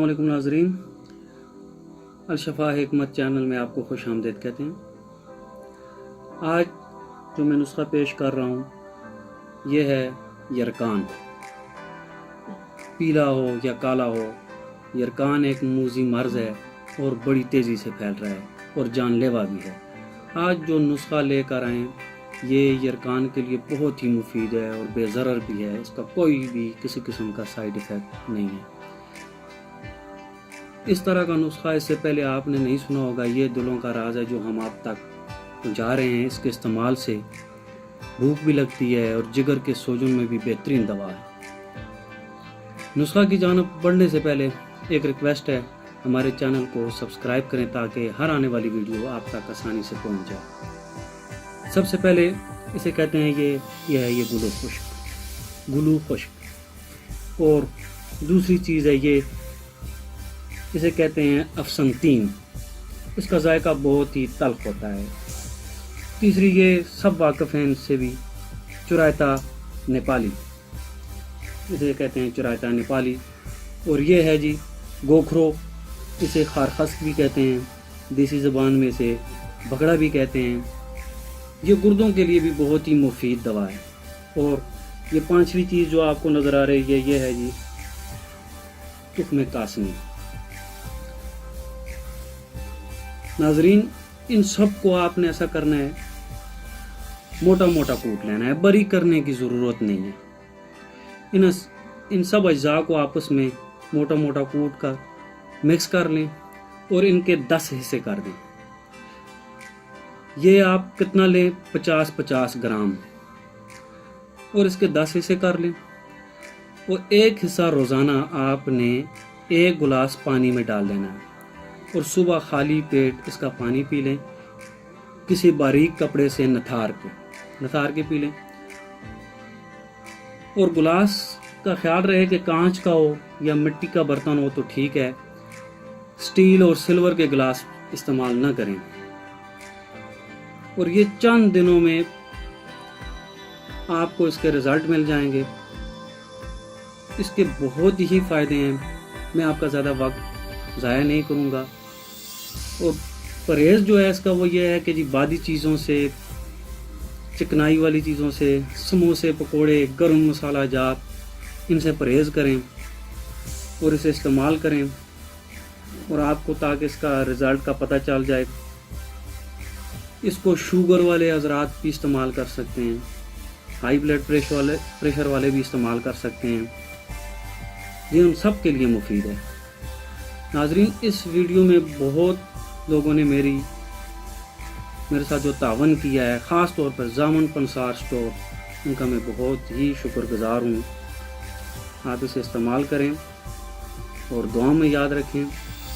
علیکم ناظرین، الشفا حکمت چینل میں آپ کو خوش آمدید کہتے ہیں۔ آج جو میں نسخہ پیش کر رہا ہوں یہ ہے یرکان۔ پیلا ہو یا کالا ہو، یرکان ایک موذی مرض ہے اور بڑی تیزی سے پھیل رہا ہے اور جان لیوا بھی ہے۔ آج جو نسخہ لے کر آئیں یہ یرکان کے لیے بہت ہی مفید ہے اور بے ضرر بھی ہے، اس کا کوئی بھی کسی قسم کا سائیڈ ایفیکٹ نہیں ہے۔ اس طرح کا نسخہ اس سے پہلے آپ نے نہیں سنا ہوگا، یہ دلوں کا راز ہے جو ہم آپ تک پہنچا رہے ہیں۔ اس کے استعمال سے بھوک بھی لگتی ہے اور جگر کے سوجن میں بھی بہترین دوا ہے۔ نسخہ کی جانب بڑھنے سے پہلے ایک ریکویسٹ ہے، ہمارے چینل کو سبسکرائب کریں تاکہ ہر آنے والی ویڈیو آپ تک آسانی سے پہنچ جائے۔ سب سے پہلے اسے کہتے ہیں یہ ہے یہ گلو خشک، اور دوسری چیز ہے یہ اسے کہتے ہیں افسنتین، اس کا ذائقہ بہت ہی تلخ ہوتا ہے۔ تیسری یہ سب واقف ہیں ان سے بھی، چرائتا نیپالی، اسے کہتے ہیں چرائتا نیپالی۔ اور یہ ہے جی گوکھرو، اسے خارخسک بھی کہتے ہیں، دیسی زبان میں اسے بگڑا بھی کہتے ہیں۔ یہ گردوں کے لیے بھی بہت ہی مفید دوا ہے۔ اور یہ پانچویں چیز جو آپ کو نظر آ رہی ہے یہ ہے جی تخم کاسنی۔ ناظرین، ان سب کو آپ نے ایسا کرنا ہے، موٹا موٹا کوٹ لینا ہے، باریک کرنے کی ضرورت نہیں ہے۔ ان سب اجزاء کو آپس میں موٹا موٹا کوٹ کر مکس کر لیں اور ان کے 10 حصے کر دیں۔ یہ آپ کتنا لیں؟ 50 گرام، اور اس کے 10 حصے کر لیں، اور ایک حصہ روزانہ آپ نے 1 گلاس پانی میں ڈال دینا ہے، اور صبح خالی پیٹ اس کا پانی پی لیں، کسی باریک کپڑے سے نتھار کے پی لیں۔ اور گلاس کا خیال رہے کہ کانچ کا ہو یا مٹی کا برتن ہو تو ٹھیک ہے، سٹیل اور سلور کے گلاس استعمال نہ کریں۔ اور یہ چند دنوں میں آپ کو اس کے رزلٹ مل جائیں گے۔ اس کے بہت ہی فائدے ہیں، میں آپ کا زیادہ وقت ضائع نہیں کروں گا۔ اور پرہیز جو ہے اس کا وہ یہ ہے کہ جی بادی چیزوں سے، چکنائی والی چیزوں سے، سموسے پکوڑے، گرم مسالہ جات، ان سے پرہیز کریں اور اسے استعمال کریں، اور آپ کو تاکہ اس کا رزلٹ کا پتہ چل جائے۔ اس کو شوگر والے حضرات بھی استعمال کر سکتے ہیں، ہائی بلڈ پریشر والے بھی استعمال کر سکتے ہیں، یہ ان سب کے لیے مفید ہے۔ ناظرین، اس ویڈیو میں بہت لوگوں نے میرے ساتھ جو تعاون کیا ہے، خاص طور پر زامن پنسار سٹور، ان کا میں بہت ہی شکر گزار ہوں۔ آپ اسے استعمال کریں اور دعا میں یاد رکھیں۔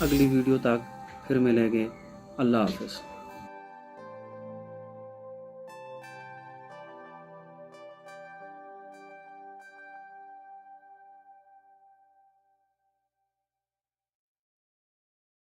اگلی ویڈیو تک پھر ملیں گے۔ اللہ حافظ۔